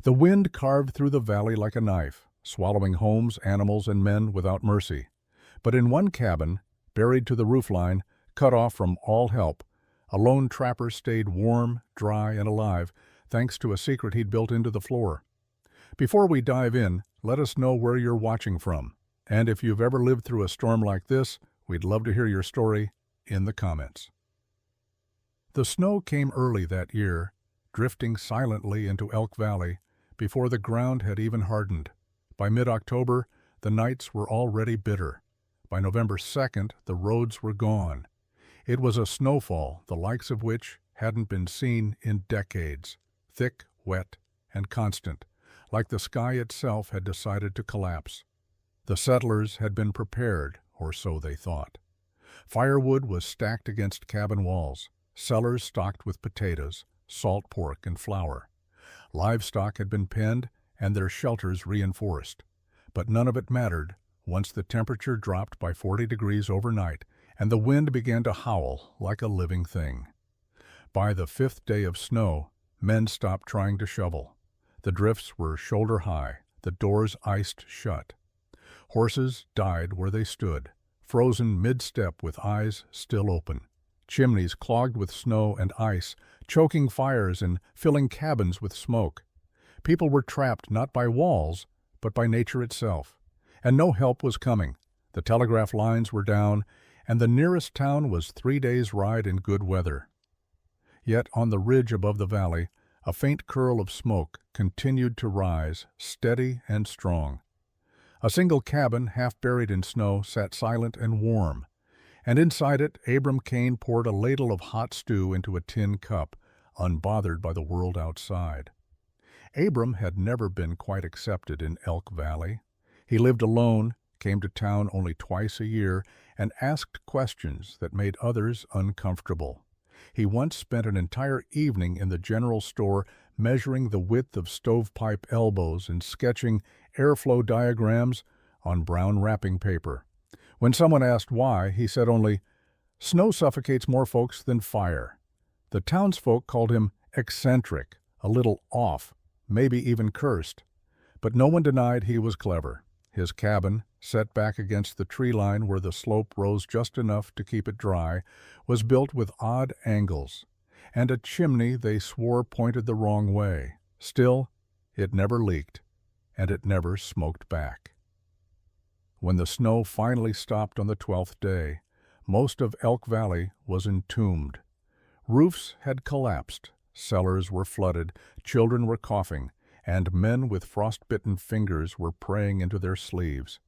The wind carved through the valley like a knife, swallowing homes, animals, and men without mercy. But in one cabin, buried to the roofline, cut off from all help, a lone trapper stayed warm, dry, and alive, thanks to a secret he'd built into the floor. Before we dive in, let us know where you're watching from. And if you've ever lived through a storm like this, we'd love to hear your story in the comments. The snow came early that year, drifting silently into Elk Valley before the ground had even hardened. By mid-October, the nights were already bitter. By November 2nd, the roads were gone. It was a snowfall, the likes of which hadn't been seen in decades. Thick, wet, and constant, like the sky itself had decided to collapse. The settlers had been prepared, or so they thought. Firewood was stacked against cabin walls, cellars stocked with potatoes, salt pork, and flour. Livestock had been penned and their shelters reinforced. But none of it mattered once the temperature dropped by 40 degrees overnight and the wind began to howl like a living thing. By the 5th day of snow, men stopped trying to shovel. The drifts were shoulder high, the doors iced shut. Horses died where they stood, frozen mid-step with eyes still open. Chimneys clogged with snow and ice, choking fires and filling cabins with smoke. People were trapped not by walls, but by nature itself. And no help was coming. The telegraph lines were down, and the nearest town was 3 days' ride in good weather. Yet on the ridge above the valley, a faint curl of smoke continued to rise, steady and strong. A single cabin, half buried in snow, sat silent and warm, and inside it Abram Cain poured a ladle of hot stew into a tin cup, unbothered by the world outside. Abram had never been quite accepted in Elk Valley. He lived alone, came to town only twice a year, and asked questions that made others uncomfortable. He once spent an entire evening in the general store measuring the width of stovepipe elbows and sketching airflow diagrams on brown wrapping paper. When someone asked why, he said only, "Snow suffocates more folks than fire." The townsfolk called him eccentric, a little off, maybe even cursed. But no one denied he was clever. His cabin, set back against the tree line where the slope rose just enough to keep it dry, was built with odd angles, and a chimney they swore pointed the wrong way. Still, it never leaked, and it never smoked back. When the snow finally stopped on the 12th day, most of Elk Valley was entombed. Roofs had collapsed, cellars were flooded, children were coughing, and men with frostbitten fingers were praying into their sleeves.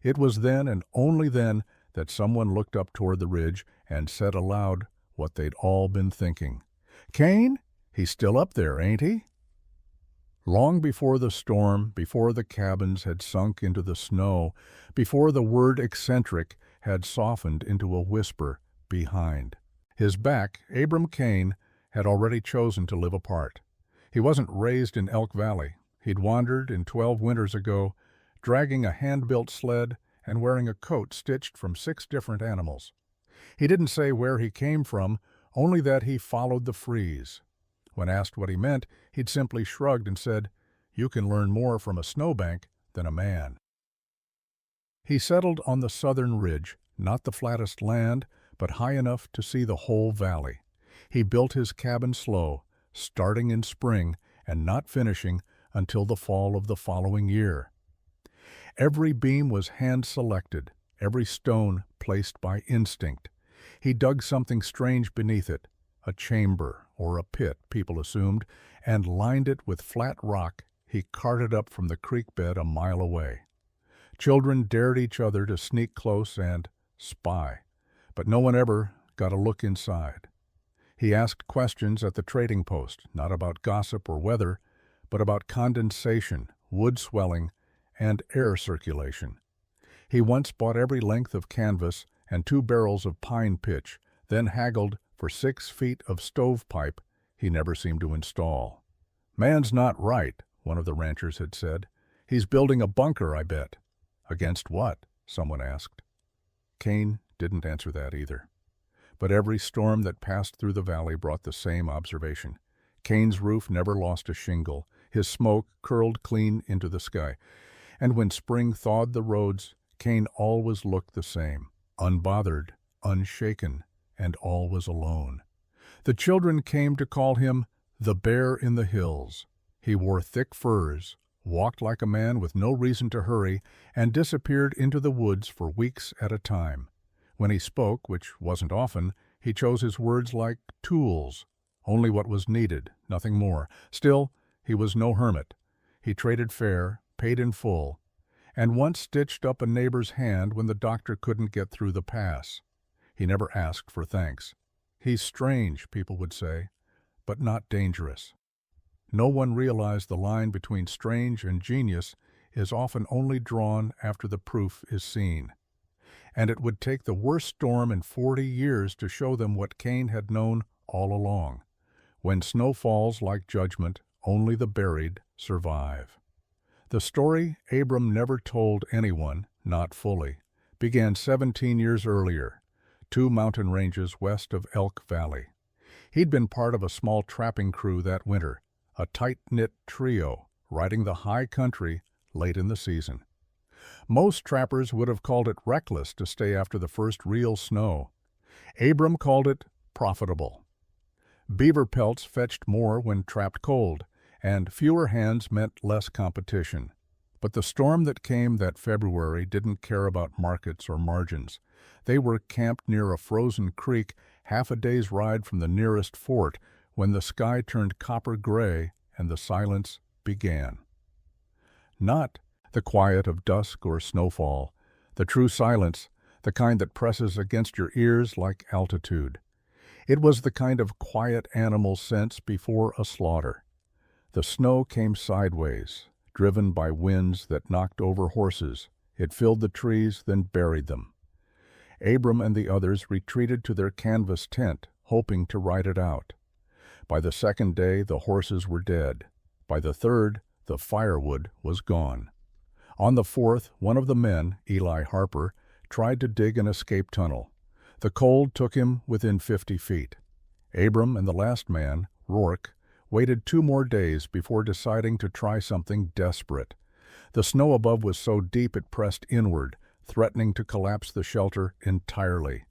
It was then and only then that someone looked up toward the ridge and said aloud what they'd all been thinking. "Cain? He's still up there, ain't he?" Long before the storm, before the cabins had sunk into the snow, before the word eccentric had softened into a whisper behind. His back, Abram Cain, had already chosen to live apart. He wasn't raised in Elk Valley. He'd wandered in 12 winters ago, dragging a hand-built sled and wearing a coat stitched from 6 different animals. He didn't say where he came from, only that he followed the freeze. When asked what he meant, he'd simply shrugged and said, "You can learn more from a snowbank than a man." He settled on the southern ridge, not the flattest land, but high enough to see the whole valley. He built his cabin slow, starting in spring and not finishing until the fall of the following year. Every beam was hand-selected, every stone placed by instinct. He dug something strange beneath it, a chamber or a pit, people assumed, and lined it with flat rock he carted up from the creek bed a mile away. Children dared each other to sneak close and spy, but no one ever got a look inside. He asked questions at the trading post, not about gossip or weather, but about condensation, wood swelling, and air circulation. He once bought every length of canvas and 2 barrels of pine pitch, then haggled for 6 feet of stovepipe he never seemed to install. "Man's not right," one of the ranchers had said. "He's building a bunker, I bet." "Against what?" someone asked. Cain didn't answer that either. But every storm that passed through the valley brought the same observation. Cain's roof never lost a shingle. His smoke curled clean into the sky. And when spring thawed the roads, Cain always looked the same, unbothered, unshaken, and always alone. The children came to call him the Bear in the Hills. He wore thick furs, walked like a man with no reason to hurry, and disappeared into the woods for weeks at a time. When he spoke, which wasn't often, he chose his words like tools, only what was needed, nothing more. Still, he was no hermit. He traded fair, paid in full, and once stitched up a neighbor's hand when the doctor couldn't get through the pass. He never asked for thanks. He's strange, people would say, but not dangerous. No one realized the line between strange and genius is often only drawn after the proof is seen. And it would take the worst storm in 40 years to show them what Cain had known all along. When snow falls like judgment, only the buried survive. The story Abram never told anyone, not fully, began 17 years earlier, 2 mountain ranges west of Elk Valley. He'd been part of a small trapping crew that winter, a tight-knit trio, riding the high country late in the season. Most trappers would have called it reckless to stay after the first real snow. Abram called it profitable. Beaver pelts fetched more when trapped cold, and fewer hands meant less competition. But the storm that came that February didn't care about markets or margins. They were camped near a frozen creek half a day's ride from the nearest fort when the sky turned copper gray and the silence began. Not the quiet of dusk or snowfall, the true silence, the kind that presses against your ears like altitude. It was the kind of quiet animal sense before a slaughter. The snow came sideways, driven by winds that knocked over horses. It filled the trees, then buried them. Abram and the others retreated to their canvas tent, hoping to ride it out. By the second day, the horses were dead. By the third, the firewood was gone. On the fourth, one of the men, Eli Harper, tried to dig an escape tunnel. The cold took him within 50 feet. Abram and the last man, Rourke, waited 2 more days before deciding to try something desperate. The snow above was so deep it pressed inward, threatening to collapse the shelter entirely.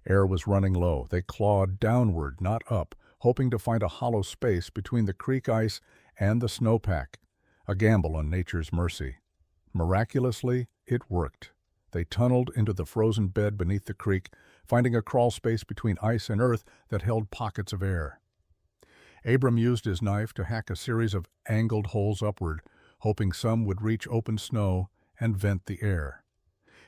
Air was running low. They clawed downward, not up, hoping to find a hollow space between the creek ice and the snowpack, a gamble on nature's mercy. Miraculously, it worked. They tunneled into the frozen bed beneath the creek, finding a crawl space between ice and earth that held pockets of air. Abram used his knife to hack a series of angled holes upward, hoping some would reach open snow and vent the air.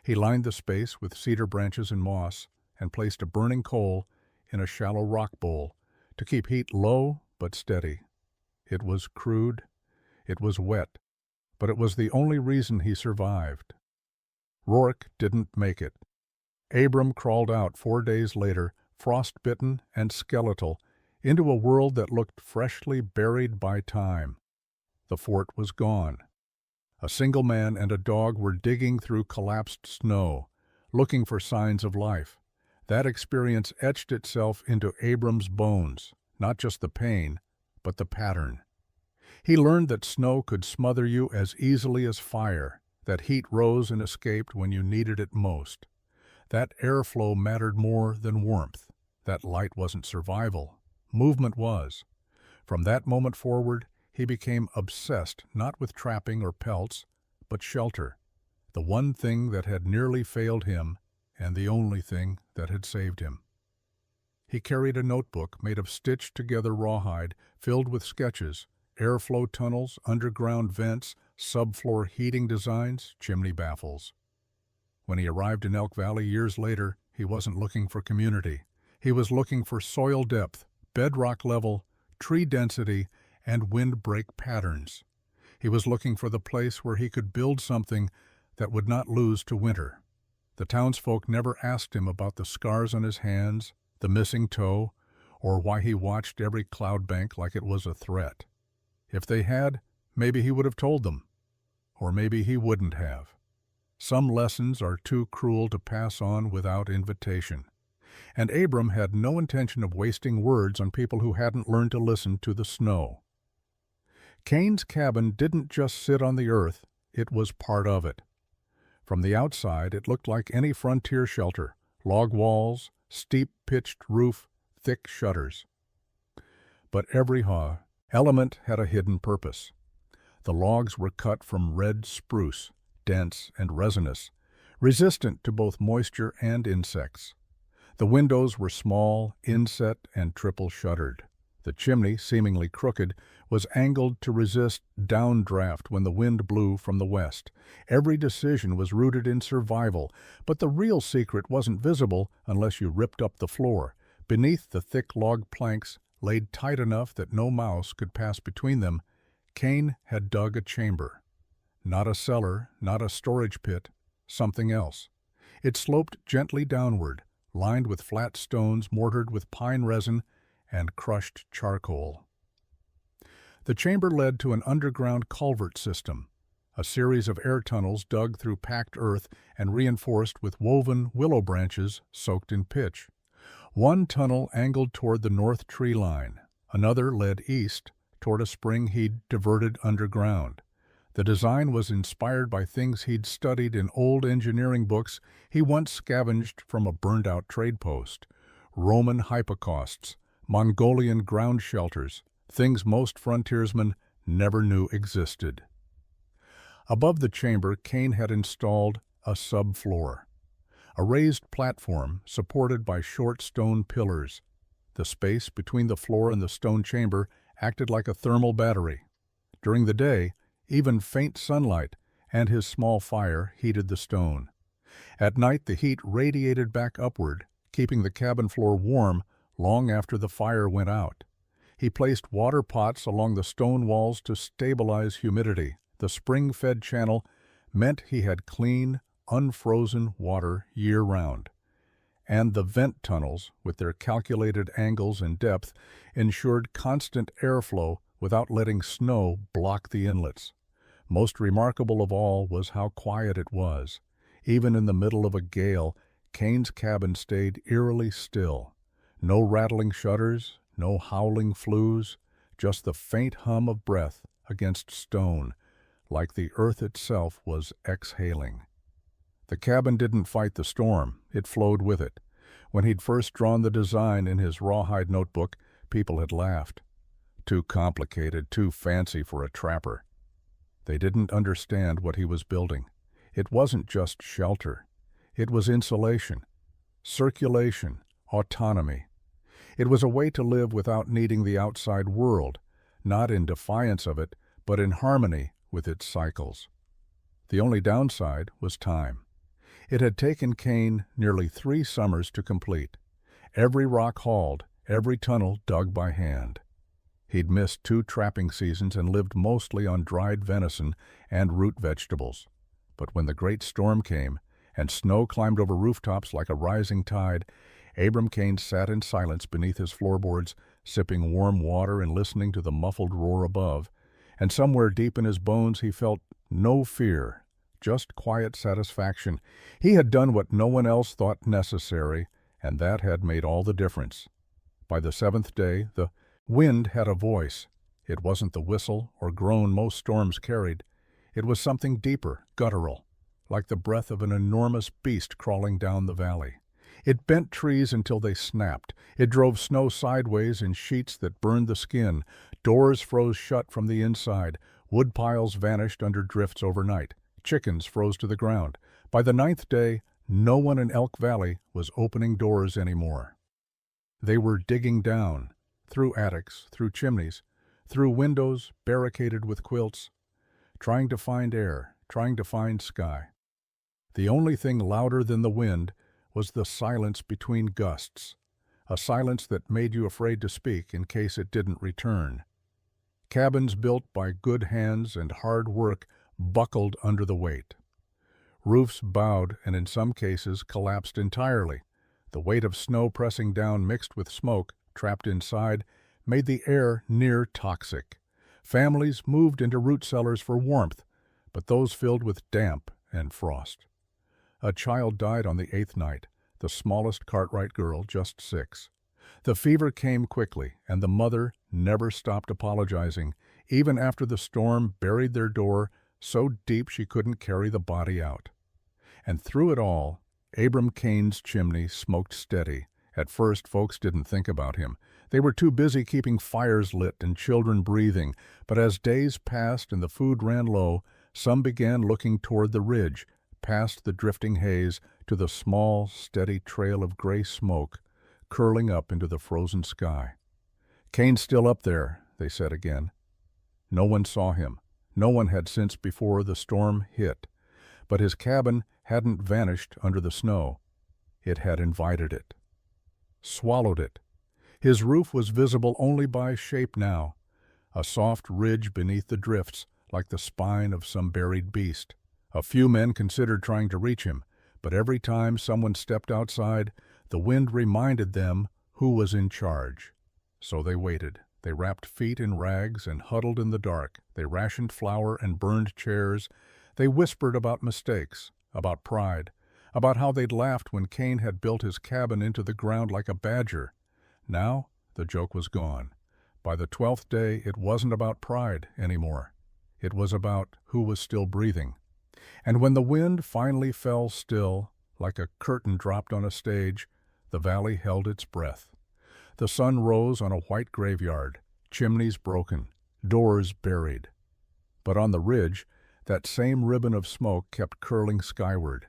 He lined the space with cedar branches and moss and placed a burning coal in a shallow rock bowl to keep heat low but steady. It was crude, it was wet, but it was the only reason he survived. Rourke didn't make it. Abram crawled out 4 days later, frostbitten and skeletal, into a world that looked freshly buried by time. The fort was gone. A single man and a dog were digging through collapsed snow, looking for signs of life. That experience etched itself into Abram's bones, not just the pain, but the pattern. He learned that snow could smother you as easily as fire, that heat rose and escaped when you needed it most. That airflow mattered more than warmth. That light wasn't survival. Movement was. From that moment forward, he became obsessed not with trapping or pelts, but shelter, the one thing that had nearly failed him and the only thing that had saved him. He carried a notebook made of stitched-together rawhide filled with sketches, airflow tunnels, underground vents, subfloor heating designs, chimney baffles. When he arrived in Elk Valley years later, he wasn't looking for community. He was looking for soil depth, bedrock level, tree density, and windbreak patterns. He was looking for the place where he could build something that would not lose to winter. The townsfolk never asked him about the scars on his hands, the missing toe, or why he watched every cloud bank like it was a threat. If they had, maybe he would have told them, or maybe he wouldn't have. Some lessons are too cruel to pass on without invitation. And Abram had no intention of wasting words on people who hadn't learned to listen to the snow. Kane's cabin didn't just sit on the earth, it was part of it. From the outside, it looked like any frontier shelter: log walls, steep pitched roof, thick shutters. But every element had a hidden purpose. The logs were cut from red spruce, dense and resinous, resistant to both moisture and insects. The windows were small, inset, and triple-shuttered. The chimney, seemingly crooked, was angled to resist downdraft when the wind blew from the west. Every decision was rooted in survival, but the real secret wasn't visible unless you ripped up the floor. Beneath the thick log planks, laid tight enough that no mouse could pass between them, Kane had dug a chamber. Not a cellar, not a storage pit, something else. It sloped gently downward, lined with flat stones mortared with pine resin and crushed charcoal. The chamber led to an underground culvert system, a series of air tunnels dug through packed earth and reinforced with woven willow branches soaked in pitch. One tunnel angled toward the north tree line. Another led east toward a spring he'd diverted underground. The design was inspired by things he'd studied in old engineering books he once scavenged from a burned-out trade post: Roman hypocausts, Mongolian ground shelters, things most frontiersmen never knew existed. Above the chamber, Kane had installed a subfloor, a raised platform supported by short stone pillars. The space between the floor and the stone chamber acted like a thermal battery. During the day, even faint sunlight and his small fire heated the stone. At night, the heat radiated back upward, keeping the cabin floor warm long after the fire went out. He placed water pots along the stone walls to stabilize humidity. The spring-fed channel meant he had clean, unfrozen water year-round. And the vent tunnels, with their calculated angles and depth, ensured constant airflow without letting snow block the inlets. Most remarkable of all was how quiet it was. Even in the middle of a gale, Kane's cabin stayed eerily still. No rattling shutters, no howling flues, just the faint hum of breath against stone, like the earth itself was exhaling. The cabin didn't fight the storm, it flowed with it. When he'd first drawn the design in his rawhide notebook, people had laughed. Too complicated, too fancy for a trapper. They didn't understand what he was building. It wasn't just shelter. It was insulation, circulation, autonomy. It was a way to live without needing the outside world, not in defiance of it, but in harmony with its cycles. The only downside was time. It had taken Kane nearly 3 summers to complete. Every rock hauled, every tunnel dug by hand. He'd missed 2 trapping seasons and lived mostly on dried venison and root vegetables. But when the great storm came, and snow climbed over rooftops like a rising tide, Abram Kane sat in silence beneath his floorboards, sipping warm water and listening to the muffled roar above. And somewhere deep in his bones he felt no fear, just quiet satisfaction. He had done what no one else thought necessary, and that had made all the difference. By the 7th day, the wind had a voice. It wasn't the whistle or groan most storms carried. It was something deeper, guttural, like the breath of an enormous beast crawling down the valley. It bent trees until they snapped. It drove snow sideways in sheets that burned the skin. Doors froze shut from the inside. Wood piles vanished under drifts overnight. Chickens froze to the ground. By the 9th day, no one in Elk Valley was opening doors anymore. They were digging down, through attics, through chimneys, through windows barricaded with quilts, trying to find air, trying to find sky. The only thing louder than the wind was the silence between gusts, a silence that made you afraid to speak in case it didn't return. Cabins built by good hands and hard work buckled under the weight. Roofs bowed and in some cases collapsed entirely. The weight of snow pressing down mixed with smoke, trapped inside, made the air near toxic. Families moved into root cellars for warmth, but those filled with damp and frost. A child died on the 8th night, the smallest Cartwright girl, just 6. The fever came quickly, and the mother never stopped apologizing, even after the storm buried their door so deep she couldn't carry the body out. And through it all, Abram Cain's chimney smoked steady. At first, folks didn't think about him. They were too busy keeping fires lit and children breathing. But as days passed and the food ran low, some began looking toward the ridge, past the drifting haze, to the small, steady trail of gray smoke curling up into the frozen sky. "Cain's still up there," they said again. No one saw him. No one had since before the storm hit. But his cabin hadn't vanished under the snow. It had invited it. Swallowed it. His roof was visible only by shape now, a soft ridge beneath the drifts, like the spine of some buried beast. A few men considered trying to reach him, but every time someone stepped outside, the wind reminded them who was in charge. So they waited. They wrapped feet in rags and huddled in the dark. They rationed flour and burned chairs. They whispered about mistakes, about pride, about how they'd laughed when Cain had built his cabin into the ground like a badger. Now the joke was gone. By the 12th day, it wasn't about pride anymore. It was about who was still breathing. And when the wind finally fell still, like a curtain dropped on a stage, the valley held its breath. The sun rose on a white graveyard, chimneys broken, doors buried. But on the ridge, that same ribbon of smoke kept curling skyward.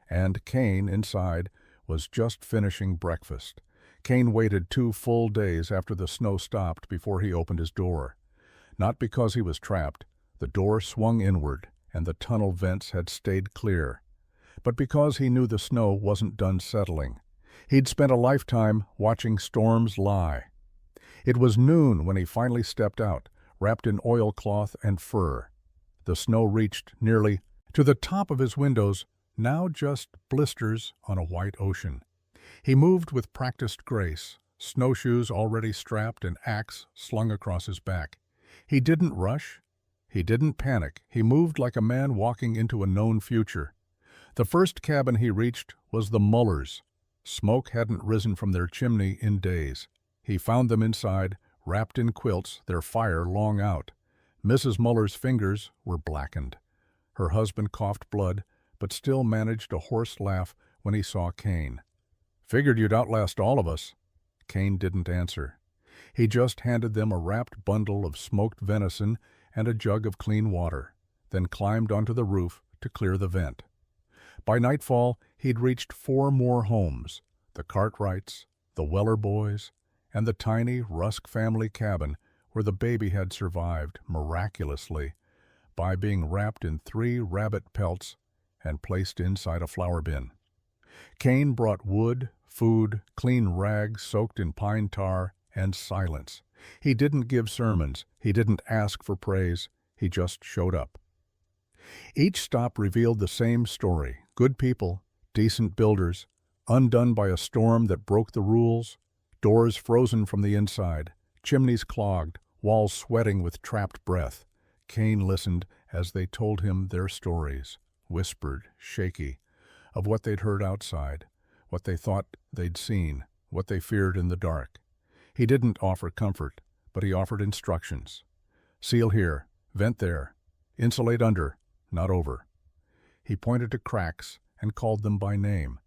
And Cain, inside, was just finishing breakfast. Cain waited 2 full days after the snow stopped before he opened his door. Not because he was trapped. The door swung inward, and the tunnel vents had stayed clear. But because he knew the snow wasn't done settling. He'd spent a lifetime watching storms lie. It was noon when he finally stepped out, wrapped in oilcloth and fur. The snow reached nearly to the top of his windows, now just blisters on a white ocean. He moved with practiced grace, snowshoes already strapped and axe slung across his back. He didn't rush. He didn't panic. He moved like a man walking into a known future. The first cabin he reached was the Mullers. Smoke hadn't risen from their chimney in days. He found them inside, wrapped in quilts, their fire long out. Mrs. Muller's fingers were blackened. Her husband coughed blood, but still managed a hoarse laugh when he saw Cain. "Figured you'd outlast all of us." Cain didn't answer. He just handed them a wrapped bundle of smoked venison and a jug of clean water, then climbed onto the roof to clear the vent. By nightfall, he'd reached 4 more homes, the Cartwrights, the Weller boys, and the tiny Rusk family cabin where the baby had survived, miraculously, by being wrapped in 3 rabbit pelts and placed inside a flour bin. Cain brought wood, food, clean rags soaked in pine tar, and silence. He didn't give sermons. He didn't ask for praise. He just showed up. Each stop revealed the same story. Good people, decent builders, undone by a storm that broke the rules, doors frozen from the inside, chimneys clogged, walls sweating with trapped breath. Cain listened as they told him their stories, whispered, shaky, of what they'd heard outside, what they thought they'd seen, what they feared in the dark. He didn't offer comfort, but he offered instructions. Seal here, vent there, insulate under, not over. He pointed to cracks and called them by name,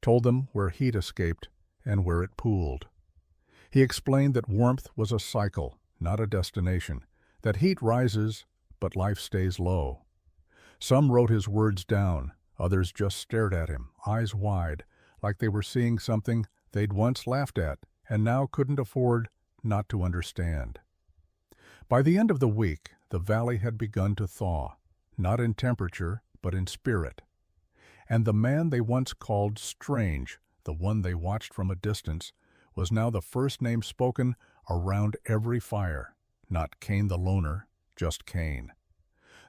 told them where heat escaped and where it pooled. He explained that warmth was a cycle, not a destination, that heat rises, but life stays low. Some wrote his words down, others just stared at him, eyes wide, like they were seeing something they'd once laughed at and now couldn't afford not to understand. By the end of the week, the valley had begun to thaw, not in temperature, but in spirit. And the man they once called strange, the one they watched from a distance, was now the first name spoken around every fire. Not Cain the loner, just Cain.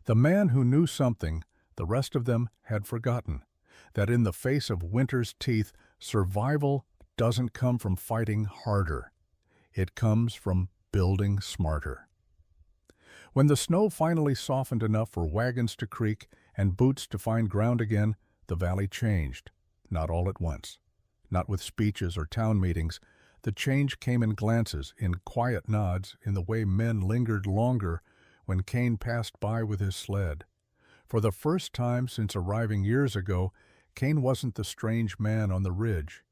The man who knew something the rest of them had forgotten, that in the face of winter's teeth, survival doesn't come from fighting harder. It comes from building smarter. When the snow finally softened enough for wagons to creak and boots to find ground again, the valley changed, not all at once. Not with speeches or town meetings. The change came in glances, in quiet nods, in the way men lingered longer when Kane passed by with his sled. For the first time since arriving years ago, Kane wasn't the strange man on the ridge.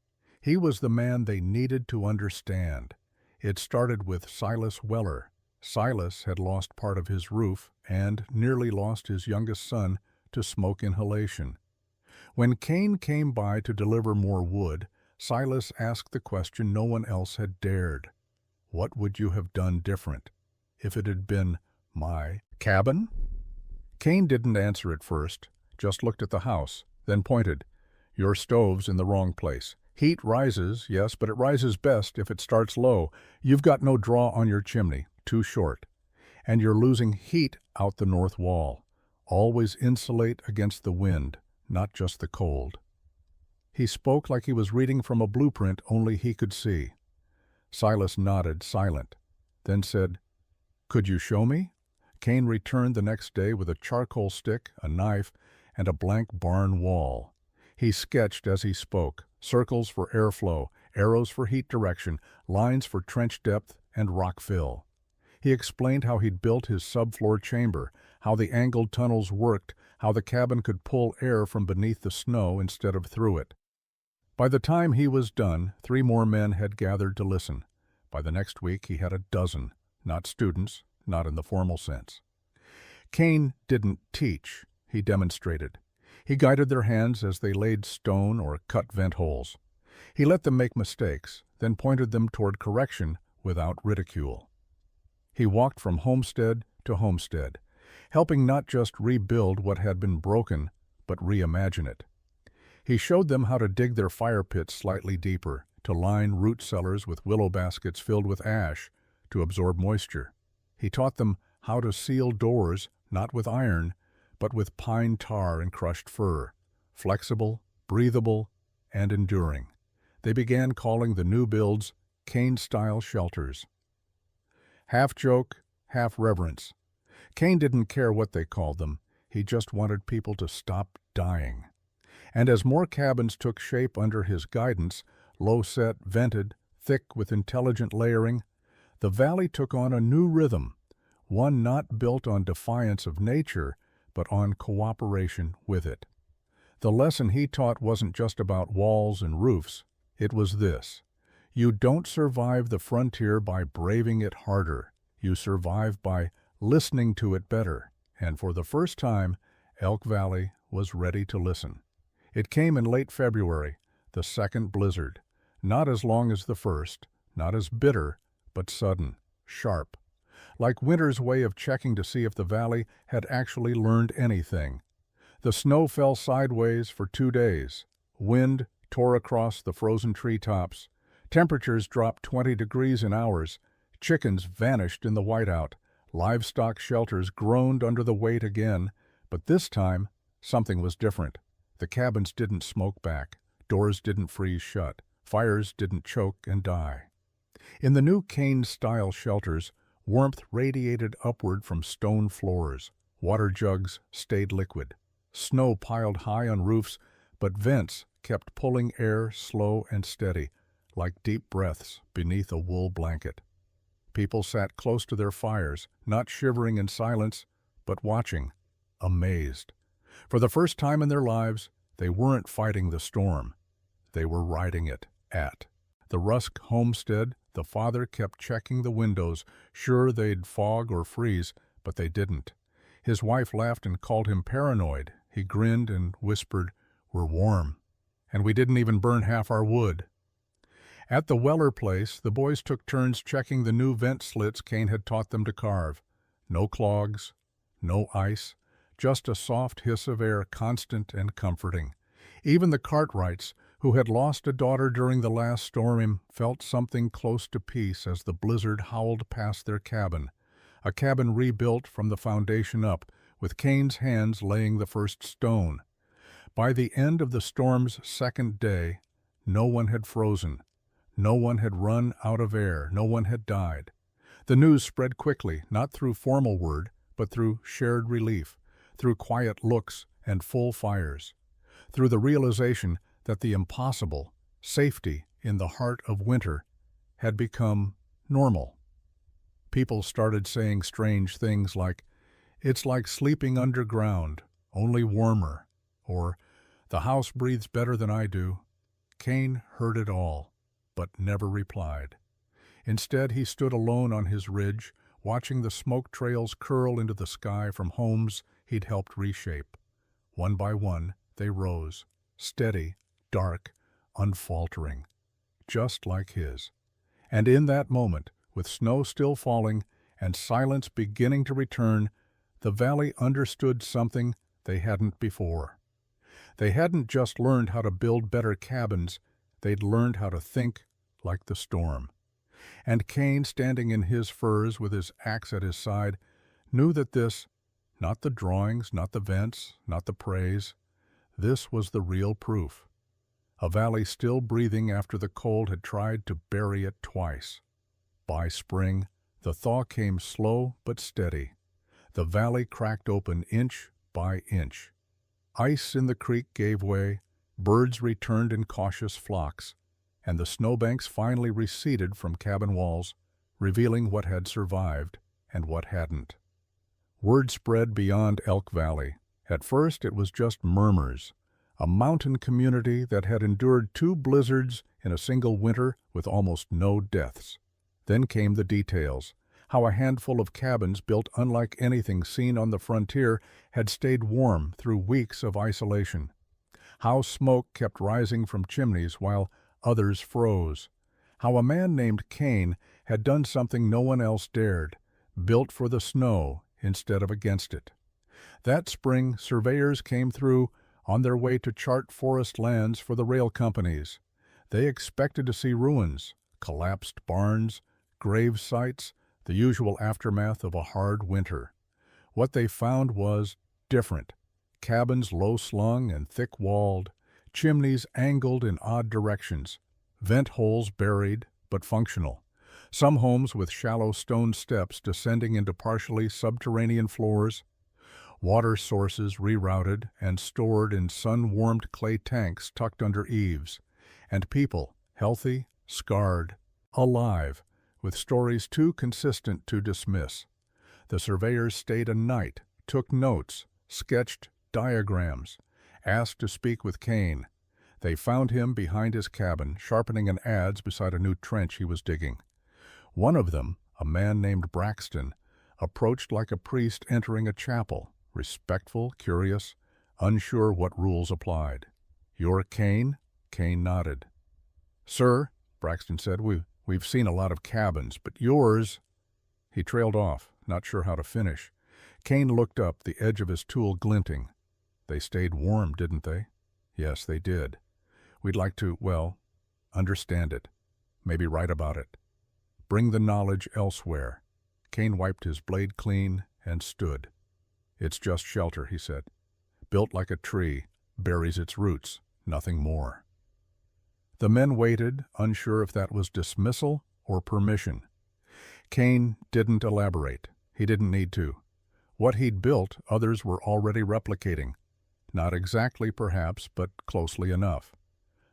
He was the man they needed to understand. It started with Silas Weller. Silas had lost part of his roof and nearly lost his youngest son to smoke inhalation. When Kane came by to deliver more wood, Silas asked the question no one else had dared. What would you have done different if it had been my cabin? Kane didn't answer at first, just looked at the house, then pointed. Your stove's in the wrong place. Heat rises, yes, but it rises best if it starts low. You've got no draw on your chimney, too short. And you're losing heat out the north wall. Always insulate against the wind, not just the cold. He spoke like he was reading from a blueprint only he could see. Silas nodded, silent, then said, Could you show me? Kane returned the next day with a charcoal stick, a knife, and a blank barn wall. He sketched as he spoke, circles for airflow, arrows for heat direction, lines for trench depth and rock fill. He explained how he'd built his subfloor chamber, how the angled tunnels worked, how the cabin could pull air from beneath the snow instead of through it. By the time he was done, 3 more men had gathered to listen. By the next week he had a dozen, not students, not in the formal sense. Kane didn't teach, he demonstrated. He guided their hands as they laid stone or cut vent holes. He let them make mistakes, then pointed them toward correction without ridicule. He walked from homestead to homestead, helping not just rebuild what had been broken, but reimagine it. He showed them how to dig their fire pits slightly deeper, to line root cellars with willow baskets filled with ash to absorb moisture. He taught them how to seal doors, not with iron, but with pine tar and crushed fir, flexible, breathable, and enduring. They began calling the new builds Kane-style shelters. Half joke, half reverence. Kane didn't care what they called them. He just wanted people to stop dying. And as more cabins took shape under his guidance, low-set, vented, thick with intelligent layering, the valley took on a new rhythm, one not built on defiance of nature, but on cooperation with it. The lesson he taught wasn't just about walls and roofs. It was this: you don't survive the frontier by braving it harder. You survive by listening to it better. And for the first time, Elk Valley was ready to listen. It came in late February, the second blizzard. Not as long as the first, not as bitter, but sudden, sharp. Like winter's way of checking to see if the valley had actually learned anything. The snow fell sideways for 2 days. Wind tore across the frozen treetops. Temperatures dropped 20 degrees in hours. Chickens vanished in the whiteout. Livestock shelters groaned under the weight again. But this time, something was different. The cabins didn't smoke back. Doors didn't freeze shut. Fires didn't choke and die. In the new Kane-style shelters, warmth radiated upward from stone floors. Water jugs stayed liquid. Snow piled high on roofs, but vents kept pulling air slow and steady, like deep breaths beneath a wool blanket. People sat close to their fires, not shivering in silence, but watching, amazed. For the first time in their lives, they weren't fighting the storm. They were riding it at. The Rusk homestead, the father kept checking the windows, sure they'd fog or freeze, but they didn't. His wife laughed and called him paranoid. He grinned and whispered, "We're warm. And we didn't even burn half our wood." At the Weller place, the boys took turns checking the new vent slits Kane had taught them to carve. No clogs, no ice, just a soft hiss of air, constant and comforting. Even the Cartwrights, who had lost a daughter during the last storm, felt something close to peace as the blizzard howled past their cabin, a cabin rebuilt from the foundation up, with Kane's hands laying the first stone. By the end of the storm's second day, no one had frozen. No one had run out of air. No one had died. The news spread quickly, not through formal word, but through shared relief, through quiet looks and full fires, through the realization that the impossible, safety in the heart of winter, had become normal. People started saying strange things like, "It's like sleeping underground, only warmer," or "The house breathes better than I do." Cain heard it all, but never replied. Instead, he stood alone on his ridge, watching the smoke trails curl into the sky from homes he'd helped reshape. One by one, they rose, steady, dark, unfaltering, just like his. And in that moment, with snow still falling and silence beginning to return, the valley understood something they hadn't before. They hadn't just learned how to build better cabins, they'd learned how to think like the storm. And Cain, standing in his furs with his axe at his side, knew that this, not the drawings, not the vents, not the praise, this was the real proof. A valley still breathing after the cold had tried to bury it twice. By spring, the thaw came slow but steady. The valley cracked open inch by inch. Ice in the creek gave way, birds returned in cautious flocks, and the snowbanks finally receded from cabin walls, revealing what had survived and what hadn't. Word spread beyond Elk Valley. At first it was just murmurs, a mountain community that had endured 2 blizzards in a single winter with almost no deaths. Then came the details, how a handful of cabins built unlike anything seen on the frontier had stayed warm through weeks of isolation. How smoke kept rising from chimneys while others froze. How a man named Cain had done something no one else dared, built for the snow instead of against it. That spring, surveyors came through on their way to chart forest lands for the rail companies. They expected to see ruins, collapsed barns, grave sites, the usual aftermath of a hard winter. What they found was different. Cabins low-slung and thick-walled, chimneys angled in odd directions, vent holes buried but functional. Some homes with shallow stone steps descending into partially subterranean floors, water sources rerouted and stored in sun-warmed clay tanks tucked under eaves, and people, healthy, scarred, alive, with stories too consistent to dismiss. The surveyors stayed a night, took notes, sketched diagrams, asked to speak with Cain. They found him behind his cabin, sharpening an adze beside a new trench he was digging. One of them, a man named Braxton, approached like a priest entering a chapel, respectful, curious, unsure what rules applied. "You're Cain?" Cain nodded. "Sir," Braxton said, we've seen a lot of cabins, but yours—" He trailed off, not sure how to finish. Cain looked up, the edge of his tool glinting. "They stayed warm, didn't they?" "Yes, they did. We'd like to, well, understand it. Maybe write about it. Bring the knowledge elsewhere." Cain wiped his blade clean and stood. "It's just shelter," he said. "Built like a tree, buries its roots, nothing more." The men waited, unsure if that was dismissal or permission. Cain didn't elaborate. He didn't need to. What he'd built, others were already replicating. Not exactly, perhaps, but closely enough.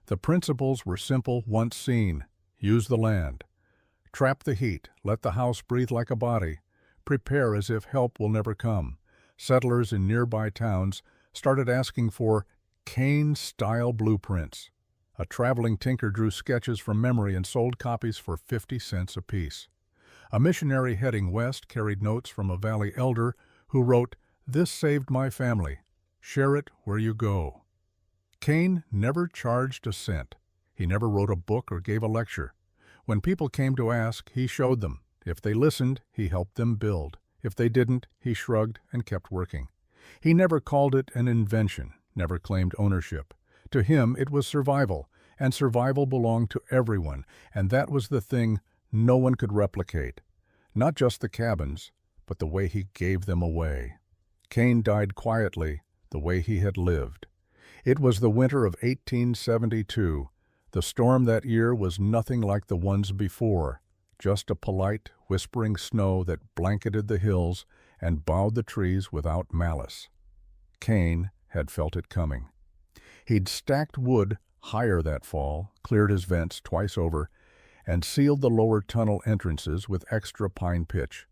The principles were simple once seen. Use the land. Trap the heat. Let the house breathe like a body. Prepare as if help will never come. Settlers in nearby towns started asking for Cain-style blueprints. A traveling tinker drew sketches from memory and sold copies for 50 cents apiece. A missionary heading west carried notes from a valley elder who wrote, "This saved my family. Share it where you go." Cain never charged a cent. He never wrote a book or gave a lecture. When people came to ask, he showed them. If they listened, he helped them build. If they didn't, he shrugged and kept working. He never called it an invention, never claimed ownership. To him, it was survival, and survival belonged to everyone, and that was the thing no one could replicate. Not just the cabins, but the way he gave them away. Cain died quietly, the way he had lived. It was the winter of 1872. The storm that year was nothing like the ones before, just a polite, whispering snow that blanketed the hills and bowed the trees without malice. Cain had felt it coming. He'd stacked wood higher that fall, cleared his vents twice over, and sealed the lower tunnel entrances with extra pine pitch,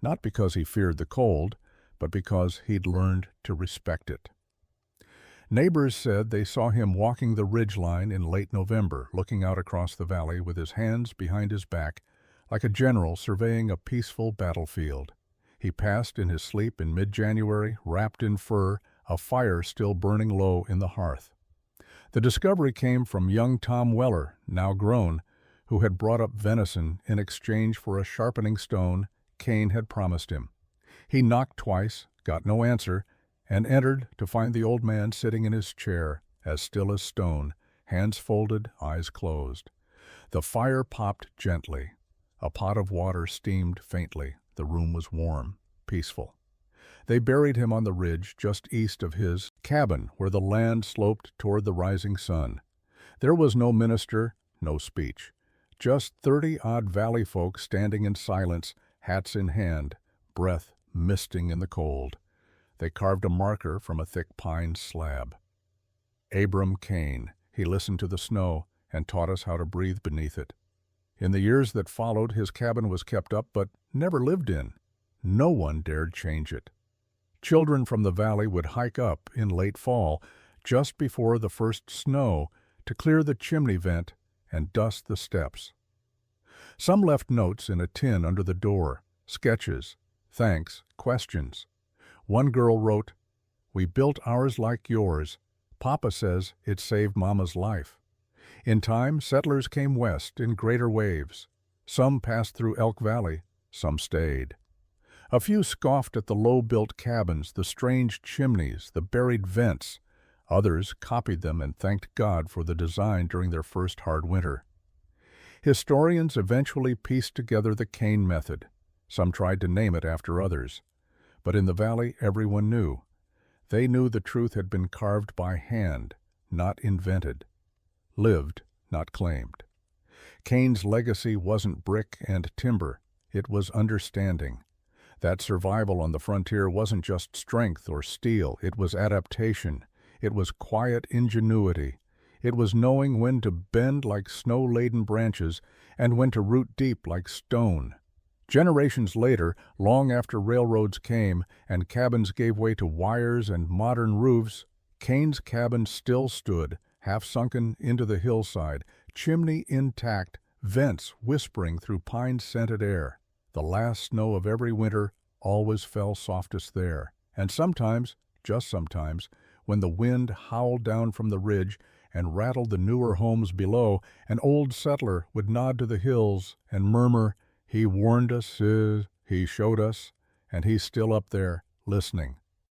not because he feared the cold, but because he'd learned to respect it. Neighbors said they saw him walking the ridgeline in late November, looking out across the valley with his hands behind his back, like a general surveying a peaceful battlefield. He passed in his sleep in mid-January, wrapped in fur, a fire still burning low in the hearth. The discovery came from young Tom Weller, now grown, who had brought up venison in exchange for a sharpening stone Kane had promised him. He knocked twice, got no answer, and entered to find the old man sitting in his chair, as still as stone, hands folded, eyes closed. The fire popped gently. A pot of water steamed faintly. The room was warm, peaceful. They buried him on the ridge just east of his cabin, where the land sloped toward the rising sun. There was no minister, no speech. Just 30-odd valley folk standing in silence, hats in hand, breath misting in the cold. They carved a marker from a thick pine slab. Abram Kane. He listened to the snow and taught us how to breathe beneath it. In the years that followed, his cabin was kept up but never lived in. No one dared change it. Children from the valley would hike up in late fall, just before the first snow, to clear the chimney vent and dust the steps. Some left notes in a tin under the door, sketches, thanks, questions. One girl wrote, "We built ours like yours. Papa says it saved Mama's life." In time, settlers came west in greater waves. Some passed through Elk Valley, some stayed. A few scoffed at the low-built cabins, the strange chimneys, the buried vents. Others copied them and thanked God for the design during their first hard winter. Historians eventually pieced together the Kane method. Some tried to name it after others. But in the valley, everyone knew. They knew the truth had been carved by hand, not invented. Lived, not claimed. Kane's legacy wasn't brick and timber. It was understanding. That survival on the frontier wasn't just strength or steel. It was adaptation. It was quiet ingenuity. It was knowing when to bend like snow-laden branches and when to root deep like stone. Generations later, long after railroads came and cabins gave way to wires and modern roofs, Kane's cabin still stood, half sunken into the hillside, chimney intact, vents whispering through pine-scented air. The last snow of every winter always fell softest there, and sometimes, just sometimes, when the wind howled down from the ridge and rattled the newer homes below, an old settler would nod to the hills and murmur, "He warned us, he showed us, and he's still up there, listening."